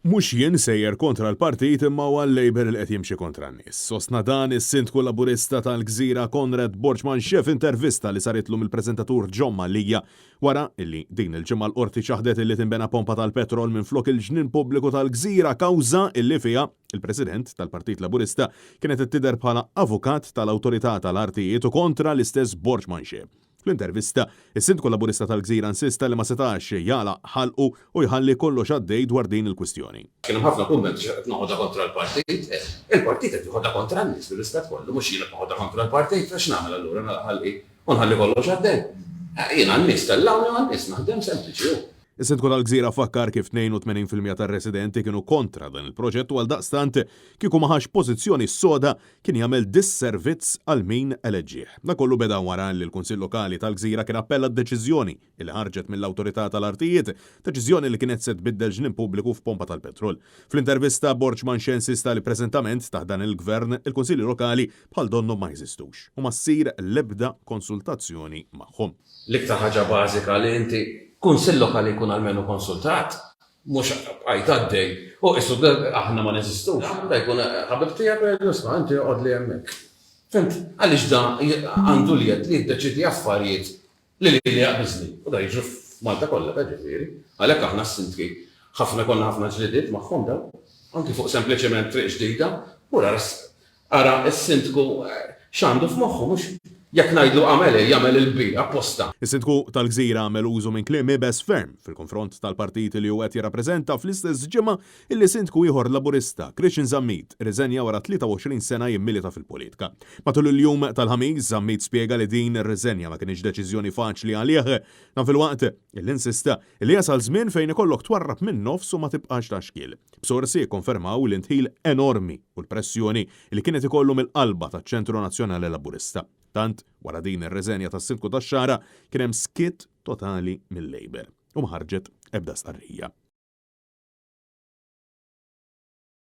Mhux jien sejjer kontra l-partit imma huwa l-Labor li qed jimxi kontra n-nies. Sostna dan is-Sindku Laburista tal-Gżira Konrad Borġman xef intervista li saritlu mill-preżentatur John Mallija wara illi din il-ġimgħa l-qorti ċaħdet illi tinbena pompa tal-petrol minflok il-ġnien pubbliku tal-Gżira kawża illi fiha il-President tal-Partit Laburista kienet tidher bħala avukat tal-Awtorità tal-Artijiet u kontra l-istess Borġman xef. Fl-intervista, is-Sindku Laburista tal-Gżira insista li ma setax jala ħalqu u jħalli kollox għaddej dwar din il-kwistjoni. Kien hemm ħafna kummenti qed noħodha kontra l-partit, il-partit qed joħodha kontra n-nies bil-istat kollu, mhux jiena noħodha kontra l-partit, għax nagħmel allura ħalqi u nħalli kollox għaddej. Jiena n-nies tellawni u n-nies naħdem sempliċi. Is-Sindku tal-Gżira fakkar kif 82% tar-residenti kienu kontra dan il-proġett u għaldaqstant kieku ma ħax pożizzjoni soda kien jagħmel disservizz għal min eleġġih. Da kollu beda wara li l-Kunsill Lokali tal-Gżira kien appella d-deċiżjoni li ħarġet mill-Awtorità tal-Artijiet, deċiżjoni li kienet se tbiddel ġnien pubbliku f'pompa tal-petrol. Fl-intervista Borġman insista li preżentament taħt dan il-Gvern il-Kunsilli Lokali bħal donnu ma jeżistux u ma ssir l-ebda konsultazzjoni magħhom. L-iktar ħaġa bażika li inti Kunsill Lokali jkun għalmenu konsultat, mhux għajt għaddej, u issu aħna ma neżistux, da jkun ħabib tiegħek jisma' inti għod li hemmhekk. Fimt, għaliex da għandu li jiddeċidi affarijiet li jaqbiżni, u da jiġru f'Malta kollha ġifieri. Għalhekk aħna s-sindki konna ħafna ġlidiet magħhom daw, anki fuq sempliċement triq ġdida, u ara s-sindku x'għandu f'moħħu mhux jekk ngħidlu jagħmel il-bira apposta. Is-Sindku tal-Gżira għamel użu minn kliem ibes ferm fil-konfront tal-partit li huwa qed jirrappreżenta fl-istess ġimgħa illi Sindku ieħor Laburista Christian Zammit riżenja wara 23 sena jimmilita fil-politika. Matul il-jum tal-ħamis Zammit spjega li din ir-riżenja ma kienx deċiżjoni faċli għalih, dan fil-waqt il-insista li jasal żmien fejn ikollok twarrab minn nofs u ma tibqax taxkil. B'sorsi jikkonfermaw l-intħil enormi u l-pressjoni li kienet ikollu mill-qalba taċ-Ċentru Nazzjonali Laburista. Tant, wara din ir-reżenja tas-Sindku tax-Xara kien hemm skit totali mill-Labor u ma ħarġet ebda stqarrija.